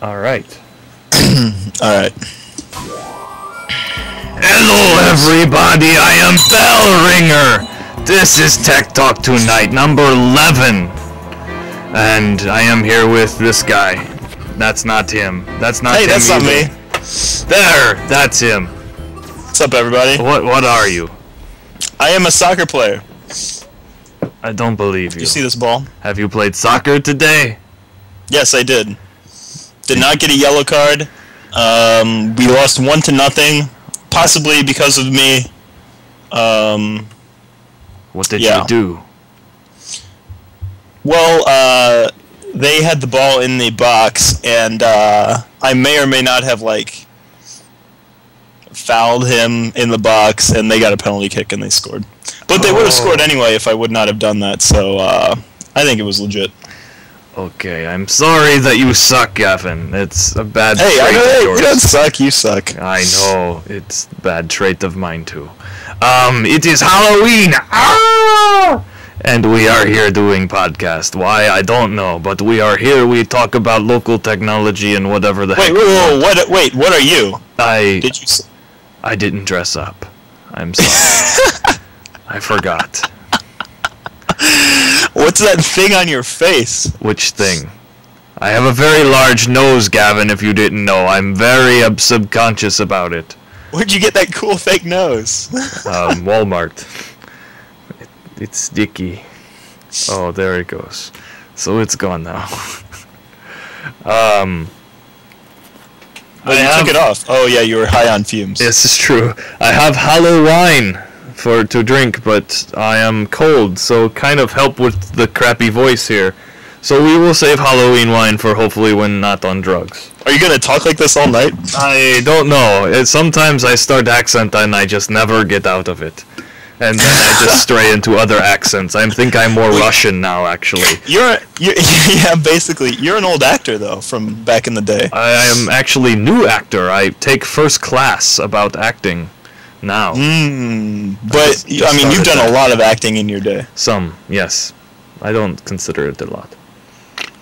Alright. Alright. Hello everybody, I am Bell Ringer! This is Tech Talk Tonight, number 11. And I am here with this guy. That's not him. That's not him. Hey, that's either. not me. There! That's him. What's up, everybody? What are you? I am a soccer player. I don't believe you. You see this ball? Have you played soccer today? Yes, I did. Did not get a yellow card. We lost 1-0, possibly because of me. What did you do? Well, they had the ball in the box, and I may or may not have, like, fouled him in the box, and they got a penalty kick, and they scored. But they would have scored anyway if I would not have done that, so I think it was legit. Okay, I'm sorry that you suck, Gavin. It's a bad trait of yours. You don't suck, you suck. I know, it's a bad trait of mine too. It is Halloween! Ah! And we are here doing podcast. Why, I don't know, but we are here, we talk about local technology and whatever the heck. Wait, what are you? I didn't dress up. I'm sorry. I forgot. What's that thing on your face? Which thing? I have a very large nose, Gavin, if you didn't know. I'm very subconscious about it. Where'd you get that cool fake nose? Walmart. It's sticky. Oh, there it goes. So it's gone now. You took it off. Oh yeah, you were high on fumes. This is true. I have Halloween to drink, but I am cold, so kind of help with the crappy voice here. So we will save Halloween wine for hopefully when not on drugs. Are you gonna talk like this all night? I don't know. Sometimes I start accent and I just never get out of it. And then I just stray into other accents. I think I'm more Russian now, actually. Yeah, basically. You're an old actor, though, from back in the day. I am actually new actor. I take first class about acting now. But, I mean, you've done a lot of acting in your day. Some, yes. I don't consider it a lot.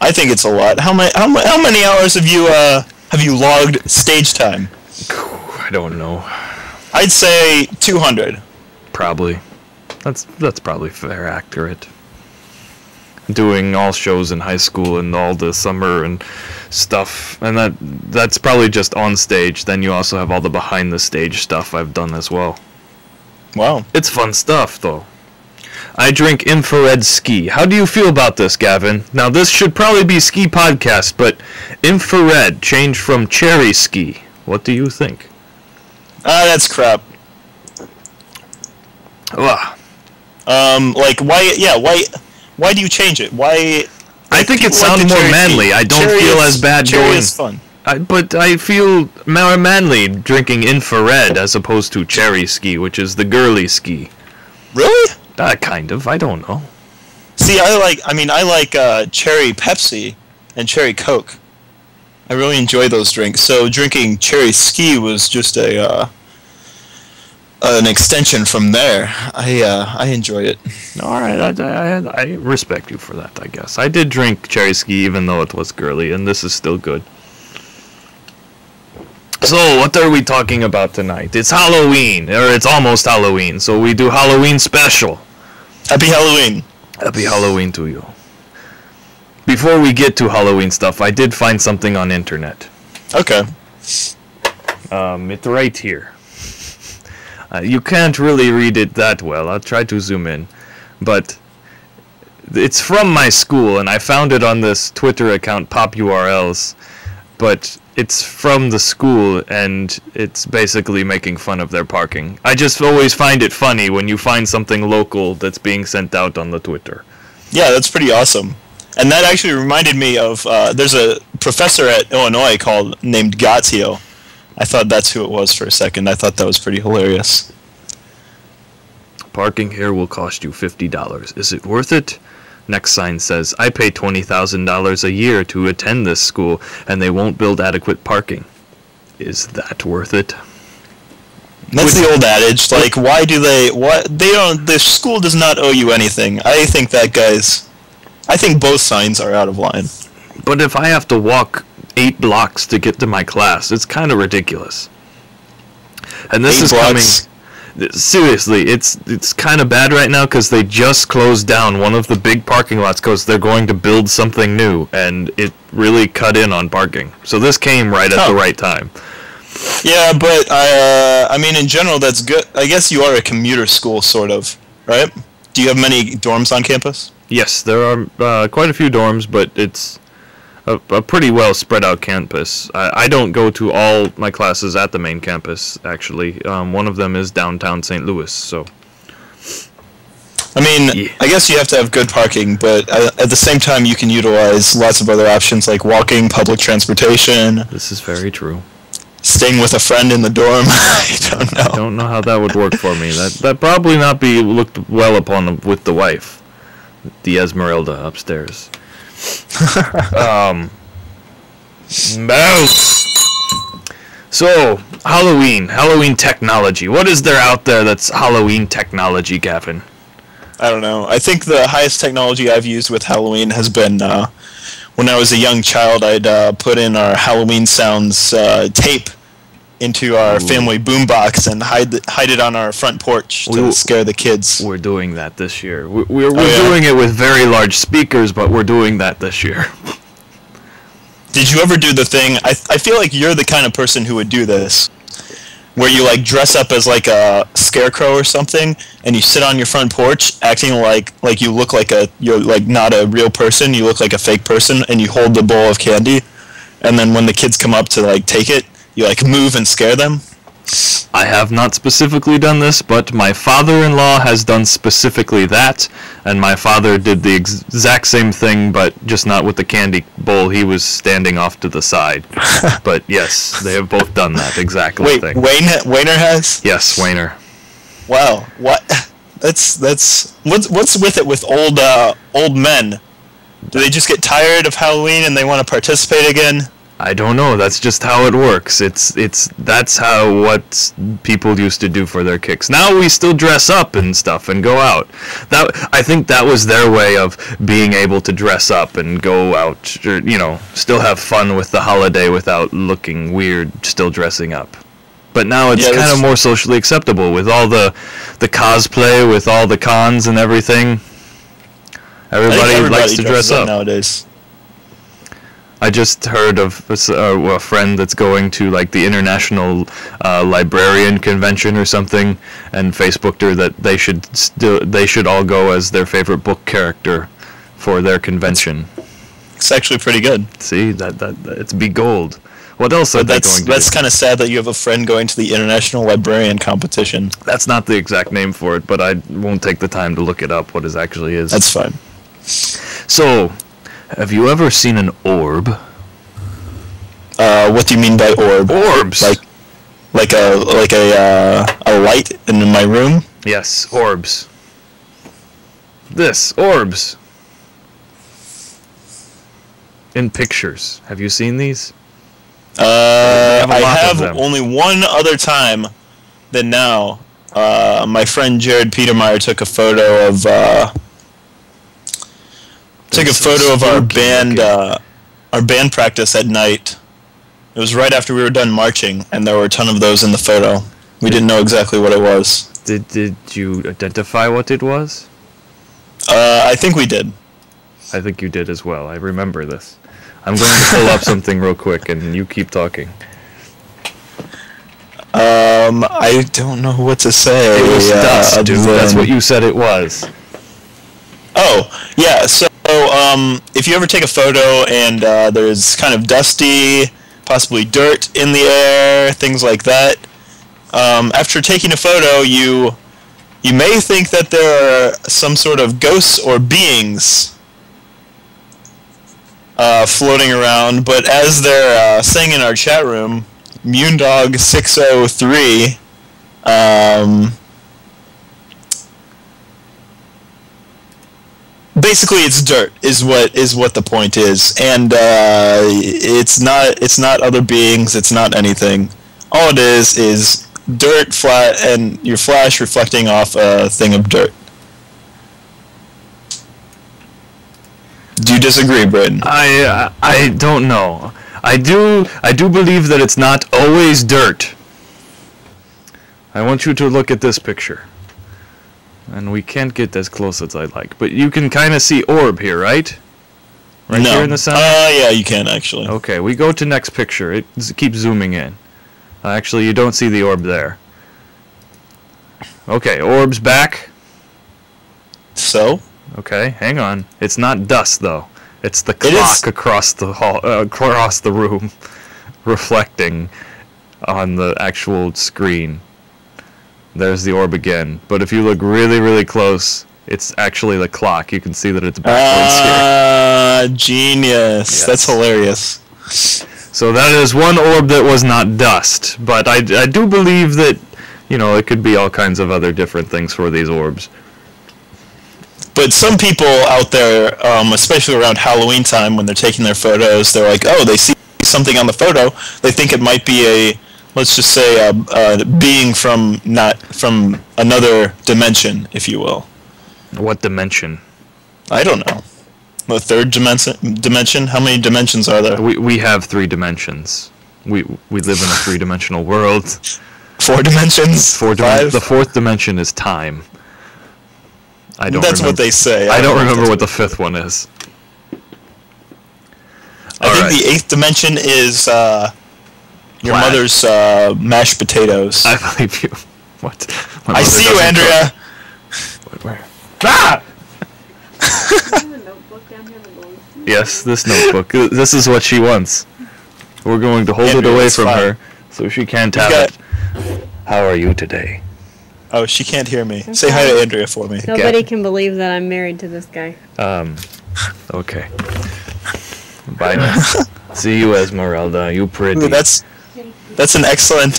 I think it's a lot. How many hours have you logged stage time? I don't know. I'd say 200. Probably. That's probably fair, accurate. Doing all shows in high school and all the summer and stuff, and that's probably just on stage. Then you also have all the behind the stage stuff I've done as well. Wow. It's fun stuff, though. I drink infrared ski. How do you feel about this, Gavin? Now, this should probably be ski podcast, but infrared changed from cherry ski. What do you think? That's crap. Ugh. Like, why do you change it? Why? I think it sounds more manly. I don't feel as bad cherry going. is fun. But I feel more manly drinking infrared as opposed to cherry ski, which is the girly ski. Really? Kind of. I don't know. See, I like cherry Pepsi and cherry Coke. I really enjoy those drinks. So drinking cherry ski was just an extension from there. I enjoy it. All right, I respect you for that, I guess. I did drink cherry ski even though it was girly, and this is still good. So, what are we talking about tonight? It's Halloween, or it's almost Halloween, so we do Halloween special. Happy Halloween. Happy Halloween to you. Before we get to Halloween stuff, I did find something on internet. Okay. It's right here. You can't really read it that well. I'll try to zoom in. But it's from my school, and I found it on this Twitter account, PopURLs. But it's from the school, and it's basically making fun of their parking. I just always find it funny when you find something local that's being sent out on the Twitter. Yeah, that's pretty awesome. And that actually reminded me of, there's a professor at Illinois named Gazzio. I thought that's who it was for a second. I thought that was pretty hilarious. Parking here will cost you $50. Is it worth it? Next sign says, I pay $20,000 a year to attend this school, and they won't build adequate parking. Is that worth it? That's the old adage. Like, the school does not owe you anything. I think both signs are out of line. But if I have to walk 8 blocks to get to my class. It's kind of ridiculous. And this 8 is blocks? coming. Seriously, it's kind of bad right now because they just closed down one of the big parking lots because they're going to build something new, and it really cut in on parking. So this came right at the right time. Yeah, but I mean, in general, that's good. I guess you are a commuter school, sort of, right? Do you have many dorms on campus? Yes, there are quite a few dorms, but it's a pretty well spread out campus. I don't go to all my classes at the main campus, actually. One of them is downtown St. Louis, so... I mean, Yeah. I guess you have to have good parking, but at the same time, you can utilize lots of other options like walking, public transportation, This is very true. staying with a friend in the dorm. I don't know. I don't know how that would work for me. That probably not be looked well upon with the wife, the Esmeralda upstairs. Mouse. So, Halloween technology. What is there out there that's Halloween technology, Gavin? I don't know. I think the highest technology I've used with Halloween has been when I was a young child. I'd put in our Halloween Sounds tape into our family boombox and hide it on our front porch to scare the kids. We're doing that this year. We're doing it with very large speakers, but we're doing that this year. Did you ever do the thing? I feel like you're the kind of person who would do this, where you like dress up as like a scarecrow or something, and you sit on your front porch acting like you look like you're like not a real person, you look like a fake person, and you hold the bowl of candy, and then when the kids come up to like take it, you like move and scare them. I have not specifically done this, but my father-in-law has done specifically that, and my father did the exact same thing, but just not with the candy bowl. He was standing off to the side. But yes, they have both done that exact Wait, thing. Wayner has? Yes, Wayner. Wow, what? That's what's with it with old men? Do they just get tired of Halloween and they want to participate again? I don't know. That's just how it works. That's how what people used to do for their kicks. Now we still dress up and stuff and go out. I think that was their way of being able to dress up and go out, or, still have fun with the holiday without looking weird, still dressing up. But now it's kind of more socially acceptable with all the cosplay, with all the cons and everything. Everybody likes to dress up nowadays. I just heard of a friend that's going to like the International Librarian Convention or something, and Facebooked her that they should all go as their favorite book character for their convention. It's actually pretty good. See, that it's be gold. What else are they going to do? That's kind of sad that you have a friend going to the International Librarian Competition. That's not the exact name for it, but I won't take the time to look it up. What it actually is. That's fine. So, have you ever seen an orb? What do you mean by orb? Orbs. Like a light in my room? Yes, orbs. Orbs. In pictures. Have you seen these? I have only one other time than now. My friend Jared Petermeyer took a photo of our band practice at night. It was right after we were done marching, and there were a ton of those in the photo. We didn't know exactly what it was. Did you identify what it was? I think we did. I think you did as well. I remember this. I'm going to pull up something real quick, and you keep talking. I don't know what to say. It was dust, dude. That's what you said it was. Oh, yeah. So, if you ever take a photo and there's kind of dusty, possibly dirt in the air, things like that, after taking a photo, you may think that there are some sort of ghosts or beings floating around, but as they're saying in our chat room, Mundog603, basically it's dirt is what the point is, and it's not other beings, it's not anything. All it is dirt flat and your flash reflecting off a thing of dirt. Do you disagree, Britton? I don't know. I do believe that it's not always dirt. I want you to look at this picture. And we can't get as close as I'd like, but you can kind of see orb here, right? Right No. here in the center? Yeah, you can actually. Okay, we go to next picture. It keeps zooming in. Actually, you don't see the orb there. Okay, orb's back. So? Okay, hang on. It's not dust though. It's the It is- clock across the hall, across the room, reflecting on the actual screen. There's the orb again. But if you look really, really close, it's actually the clock. You can see that it's backwards here. Genius. Yes. That's hilarious. So that is one orb that was not dust. But I do believe that, you know, it could be all kinds of other different things for these orbs. But some people out there, especially around Halloween time when they're taking their photos, they're like, oh, they see something on the photo. They think it might be a, let's just say, a being from another dimension, if you will. What dimension? I don't know. The third dimension? How many dimensions are there? We have 3 dimensions. We live in a 3-dimensional world. 4 dimensions? 5? 5? The 4th dimension is time. I don't That's remember. what they say. I don't remember what the 5th one is. I think the 8th dimension is your Flash. mother's mashed potatoes. I believe you. What? My I mother see you, doesn't Andrea. cook. Where? Ah! Have a notebook down here that belongs to me? Yes, this notebook. This is what she wants. We're going to hold Andrea, it away it's from fine. her, so she can't You've have it. How are you today? Oh, she can't hear me. Say hi to Andrea for me. Nobody can believe that I'm married to this guy. Okay. Bye now. See you, Esmeralda. You pretty. Ooh, that's an excellent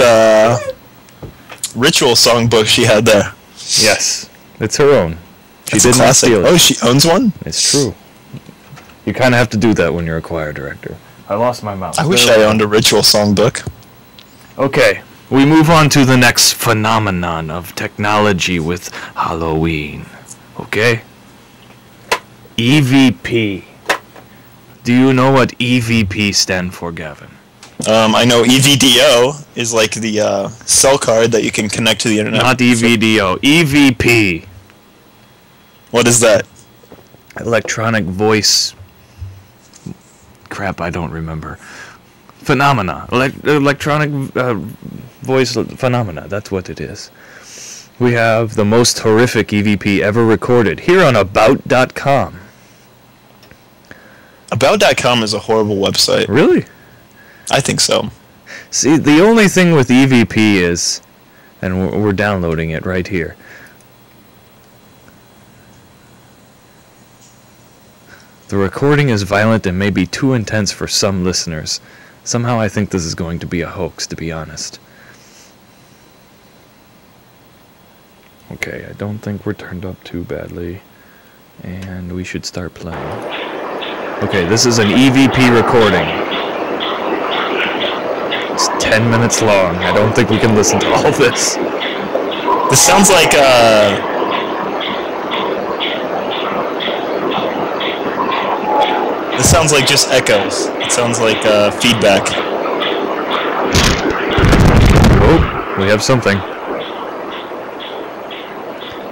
ritual songbook she had there. Yes, it's her own. She That's a did not classic. steal it. Oh, she owns one? It's true. You kind of have to do that when you're a choir director. I lost my mouse. I wish I owned a ritual songbook. Okay, we move on to the next phenomenon of technology with Halloween. Okay? EVP. Do you know what EVP stand for, Gavin? I know EVDO is like the cell card that you can connect to the internet. Not EVDO. EVP. What is that? Electronic voice. Crap, I don't remember. Phenomena. Electronic voice phenomena. That's what it is. We have the most horrific EVP ever recorded here on About.com. About.com is a horrible website. Really? I think so. See, the only thing with EVP is, and we're downloading it right here. The recording is violent and may be too intense for some listeners. Somehow I think this is going to be a hoax, to be honest. Okay, I don't think we're turned up too badly. And we should start playing. Okay, this is an EVP recording. It's 10 minutes long. I don't think we can listen to all this. This sounds like this sounds like just echoes. It sounds like feedback. Oh, we have something.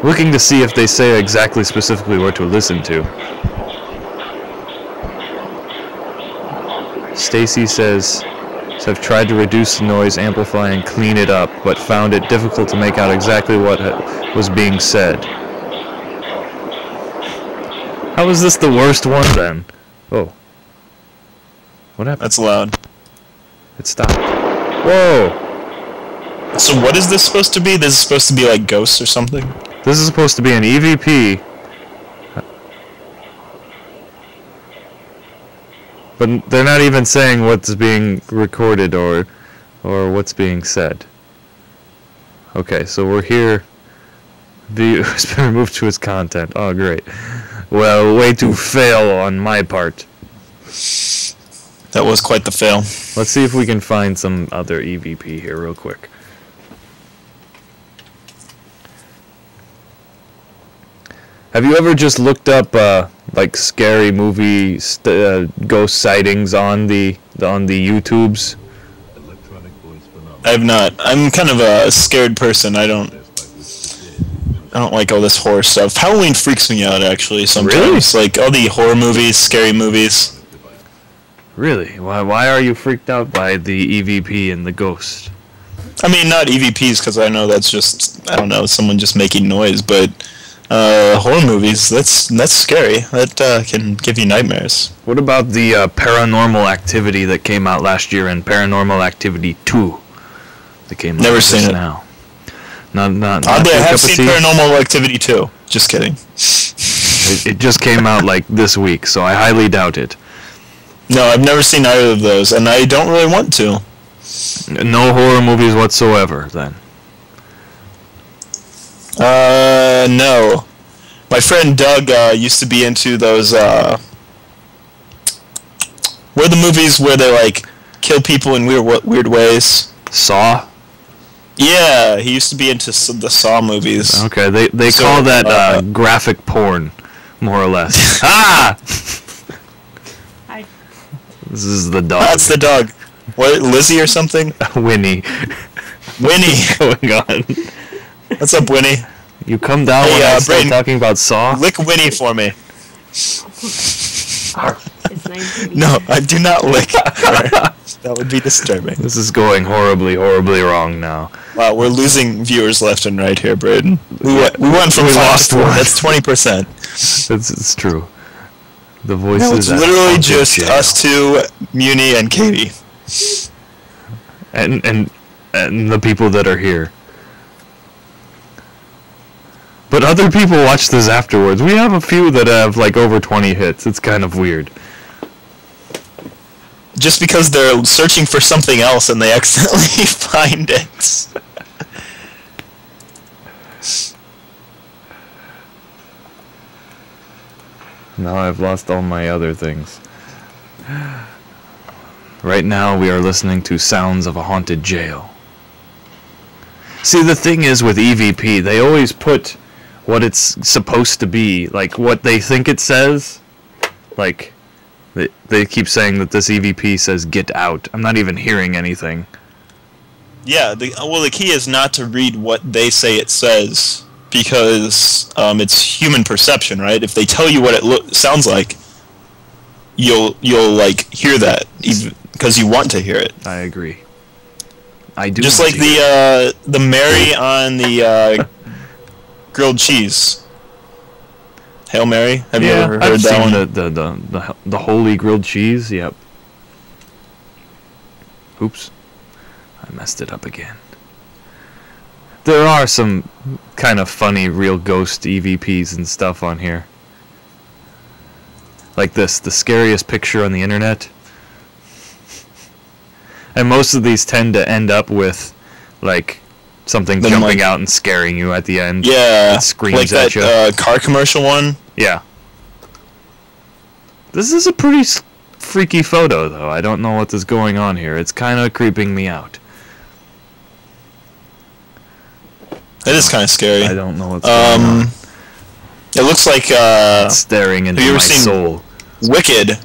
Looking to see if they say exactly specifically what to listen to. Stacy says, I've tried to reduce the noise, amplify, and clean it up, but found it difficult to make out exactly what was being said. How is this the worst one then? Oh. What happened? That's loud. It stopped. Whoa! So what is this supposed to be? This is supposed to be like ghosts or something? This is supposed to be an EVP. But they're not even saying what's being recorded or what's being said. Okay, so we're here. View has been removed to its content. Oh, great. Well, way to fail on my part. That was quite the fail. Let's see if we can find some other EVP here real quick. Have you ever just looked up like scary movie ghost sightings on the YouTubes? I have not. I'm kind of a scared person. I don't like all this horror stuff. Halloween freaks me out actually sometimes. Really? Like all the horror movies, scary movies. Really? Why are you freaked out by the EVP and the ghost? I mean, not EVPs because I know that's just, I don't know, someone just making noise, but horror movies, that's scary. That can give you nightmares. What about the Paranormal Activity that came out last year and Paranormal Activity 2? That came out Never seen it. now. Not Oddly, I your have cup of seen tea? Paranormal Activity 2. Just kidding. It just came out like this week, so I highly doubt it. No, I've never seen either of those, and I don't really want to. No horror movies whatsoever, then. No. My friend Doug used to be into those, where the movies where they, like, kill people in weird ways. Saw? Yeah, he used to be into the Saw movies. Okay, they So, call that graphic porn, more or less. Ah! Hi. This is the dog. That's the dog. What, Lizzie or something? Winnie. Winnie! Going on. What's up, Winnie? You come down Hey, when I start Brayden. talking about Saw? Lick Winnie for me. It's 9:30. No, I do not lick her. That would be disturbing. This is going horribly, horribly wrong now. Wow, we're losing viewers left and right here, Braden. We went from We 5 lost to 4. one. That's 20%. It's true. The voices. No, it's at literally haunted just jail. us two, Muni, and Katie. and the people that are here. But other people watch this afterwards. We have a few that have like over 20 hits. It's kind of weird. Just because they're searching for something else and they accidentally find it. Now I've lost all my other things. Right now we are listening to sounds of a haunted jail. See, the thing is with EVP, they always put what it's supposed to be, like what they think it says. Like, they keep saying that this EVP says get out. I'm not even hearing anything. Yeah, the key is not to read what they say it says, because it's human perception, right? If they tell you what it sounds like, you'll like hear that because you want to hear it. I agree. I do. Just like the Mary on the grilled cheese. Hail Mary. Have you ever heard I've that seen one? the holy grilled cheese. Yep. Oops, I messed it up again. There are some kind of funny real ghost EVPs and stuff on here. Like this, the scariest picture on the internet. And most of these tend to end up with, like, something Them, jumping like- out and scaring you at the end. Yeah, It screams like at that car commercial one. Yeah. This is a pretty freaky photo, though. I don't know what is going on here. It's kind of creeping me out. It is kind of scary. I don't know what's going on. It looks like It's staring into have you my ever seen- soul. Wicked.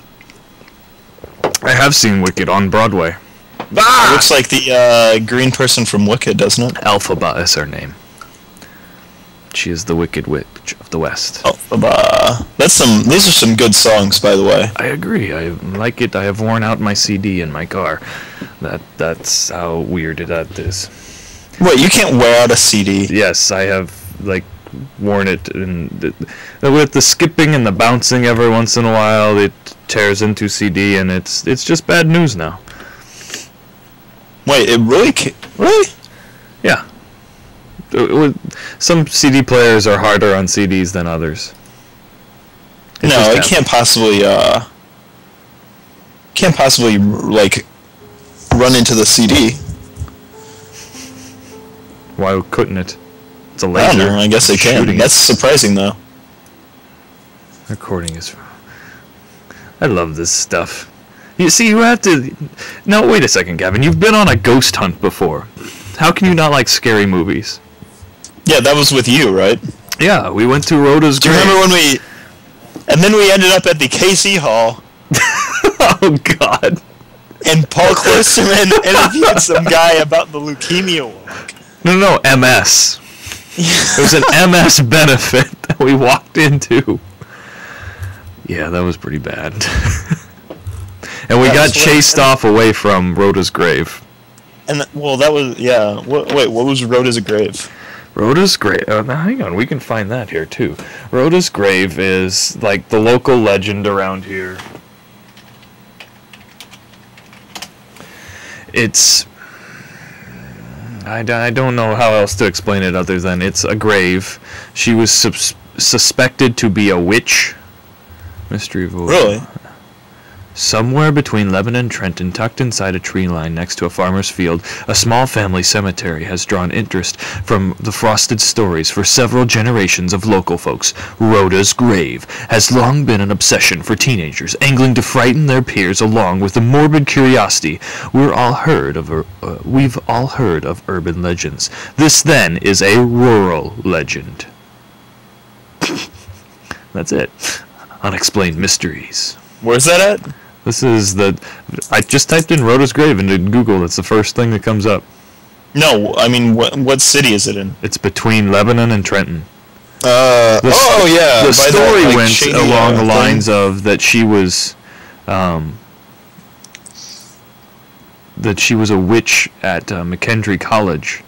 I have seen Wicked on Broadway. It looks like the green person from Wicked, doesn't it? Elphaba is her name. She is the Wicked Witch of the West. Oh, these are some good songs, by the way. I agree. I like it. I have worn out my CD in my car. That's how weird that is. Wait, you can't wear out a CD. Yes, I have like worn it, and with the skipping and the bouncing every once in a while, it tears into CD, and it's just bad news now. Wait, it really? Really? Yeah. Some CD players are harder on CDs than others. It No, just it happens. can't possibly like run into the CD. Why couldn't it? It's a I laser. don't know. I guess it can. shooting That's surprising, though. Recording is. I love this stuff. You see, you have to. No, wait a second, Gavin. You've been on a ghost hunt before. How can you not like scary movies? Yeah, that was with you, right? Yeah, we went to Rhoda's Do you grave. remember when we... And then we ended up at the KC Hall, Oh, God. and Paul Klisterman interviewed some guy about the leukemia walk. No, MS. It was an MS benefit that we walked into. Yeah, that was pretty bad. And we got chased off away from Rhoda's grave. And that was, yeah. Wait, what was Rhoda's grave? Rhoda's grave. Now hang on, we can find that here too. Rhoda's grave is like the local legend around here. It's. I don't know how else to explain it other than it's a grave. She was suspected to be a witch. Mystery of a Really? Somewhere between Lebanon and Trenton, tucked inside a tree line next to a farmer's field, a small family cemetery has drawn interest from the frosted stories for several generations of local folks. Rhoda's grave has long been an obsession for teenagers, angling to frighten their peers along with the morbid curiosity we've all heard of urban legends. This, then, is a rural legend. That's it. Unexplained mysteries. Where's that at? This is I just typed in Rhoda's grave into Google. It's the first thing that comes up. No, I mean, what city is it in? It's between Lebanon and Trenton. Yeah. The by story that, like, went shady, along the thing. lines of that she was a witch at McKendree College.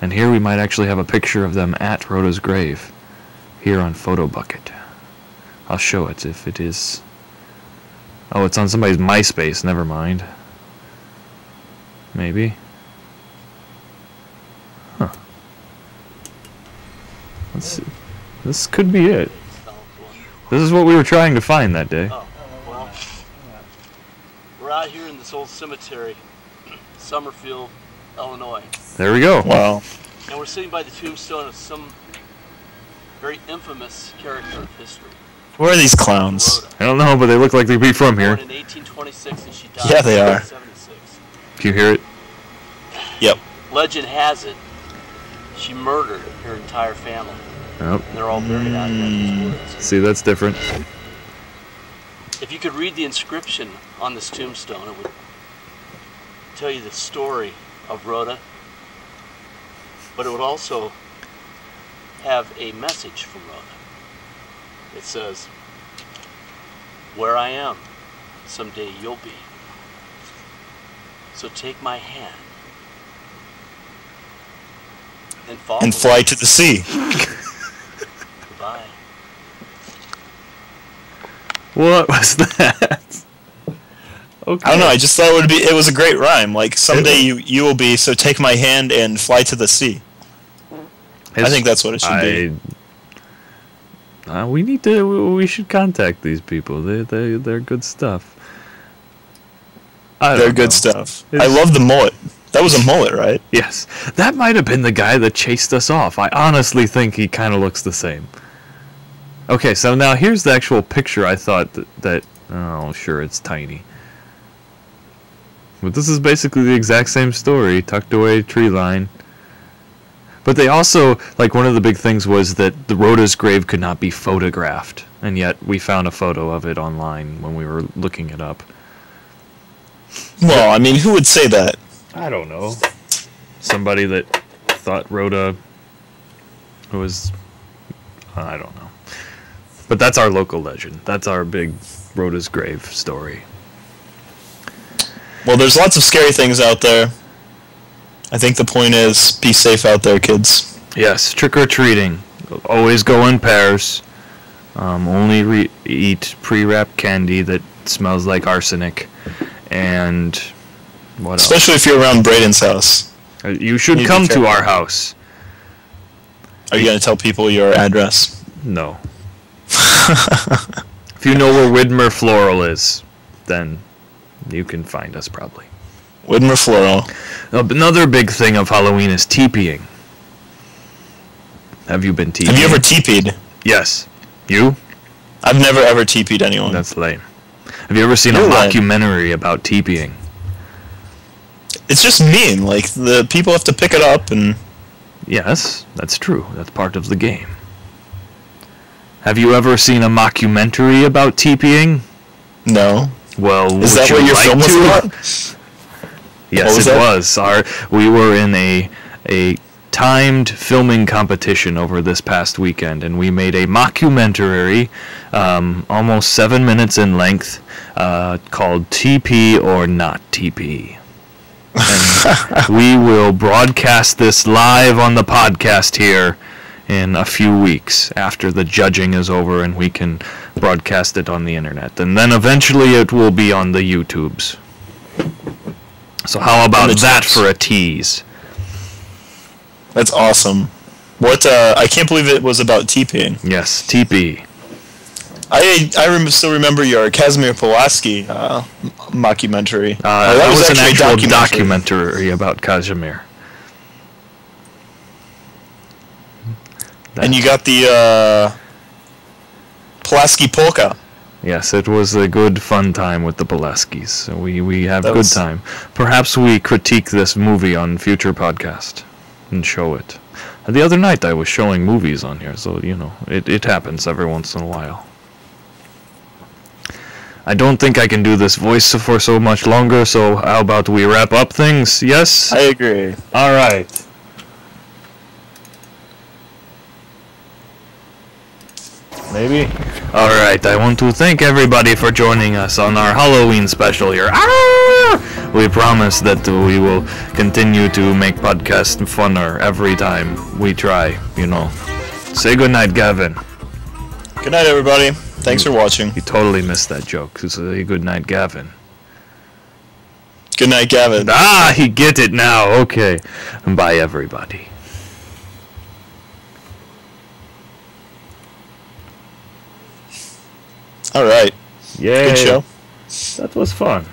And here we might actually have a picture of them at Rhoda's grave here on Photobucket. I'll show it if it is. Oh, it's on somebody's MySpace. Never mind. Maybe. Huh. Let's see. This could be it. This is what we were trying to find that day. Oh, well, we're out here in this old cemetery, Summerfield, Illinois, There we go. Wow. and we're sitting by the tombstone of some very infamous character of history. Where are these clowns? Rhoda. I don't know, but they look like they'd be from here. Born in 1826 and she died Yeah, they in are. 1876. Can you hear it? Yep. Legend has it she murdered her entire family, Nope. and they're all buried out here in these woods. See, that's different. If you could read the inscription on this tombstone, it would tell you the story of Rhoda, but it would also have a message from Rhoda. It says, "Where I am, someday you'll be. So take my hand and follow And fly to the sea. Goodbye." What was that? Okay. I don't know. I just thought it was a great rhyme. Like someday you will be. So take my hand and fly to the sea. I think that's what it should be. We should contact these people. They're good stuff. They're good stuff. I love the mullet. That was a mullet, right? Yes, that might have been the guy that chased us off. I honestly think he kind of looks the same. Okay, so now here's the actual picture. I thought that oh, sure, it's tiny. But this is basically the exact same story, tucked away tree line. But they also, like, one of the big things was that the Rhoda's grave could not be photographed. And yet we found a photo of it online when we were looking it up. Well, I mean, who would say that? I don't know. Somebody that thought Rhoda was... I don't know. But that's our local legend. That's our big Rhoda's grave story. Well, there's lots of scary things out there. I think the point is, be safe out there, kids. Yes, trick-or-treating. Always go in pairs. Only eat pre-wrapped candy that smells like arsenic. And what else? Especially if you're around Braden's house. You should You come be to careful. our house. Are you going to tell people your address? No. If you know where Widmer Floral is, then you can find us probably. Widmer Floral. Another big thing of Halloween is teepeeing. Have you been teepeeing? Have you ever teepeed? Yes. You? I've never ever teepeed anyone. That's lame. Have you ever seen a You're lame. mockumentary about teepeeing? It's just mean. Like, the people have to pick it up and... Yes, that's true. That's part of the game. Have you ever seen a mockumentary about TPing? No. Well, Is would that you what your like film was to? about? Yes, What was it that? was. We were in a timed filming competition over this past weekend, and we made a mockumentary, almost 7 minutes in length, called TP or Not TP. And we will broadcast this live on the podcast here in a few weeks after the judging is over, and we can broadcast it on the internet. And then eventually it will be on the YouTubes. So how about that for a tease? That's awesome. What? I can't believe it was about TPing. Yes, TP. Still remember your Casimir Pulaski mockumentary. That was an actually actual documentary about Casimir. And you got the Pulaski Polka. Yes, it was a good fun time with the Pulaskis. So we have That good was- time. Perhaps we critique this movie on future podcast and show it. The other night I was showing movies on here, so you know, it happens every once in a while. I don't think I can do this voice for so much longer, so how about we wrap up things? Yes? I agree. All right. Maybe? Alright, I want to thank everybody for joining us on our Halloween special here. Ah! We promise that we will continue to make podcasts funner every time we try, you know. Say goodnight, Gavin. Good night, everybody. Thanks for watching. You totally missed that joke. Say goodnight, Gavin. Good night, Gavin. Ah, he get it now. Okay. Bye, everybody. All right. Yay. Good show. That was fun.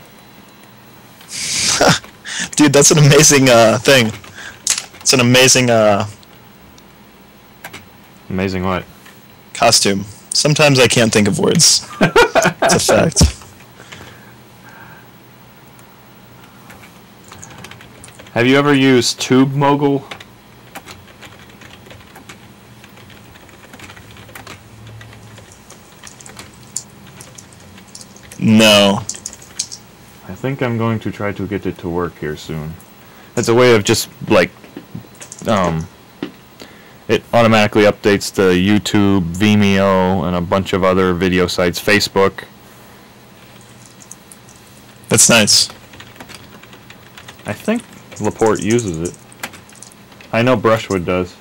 Dude, that's an amazing thing. It's an amazing Amazing what? costume. Sometimes I can't think of words. It's a fact. Have you ever used Tube Mogul? No. I think I'm going to try to get it to work here soon. It's a way of just, like, it automatically updates to YouTube, Vimeo, and a bunch of other video sites, Facebook. That's nice. I think Laporte uses it. I know Brushwood does.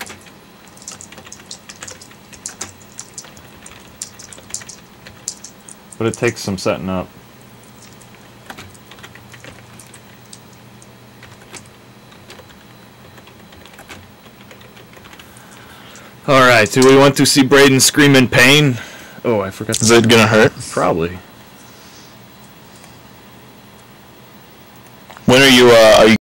But it takes some setting up. Alright, do we want to see Braden scream in pain? Oh, I forgot. Is it gonna hurt? Probably. When are you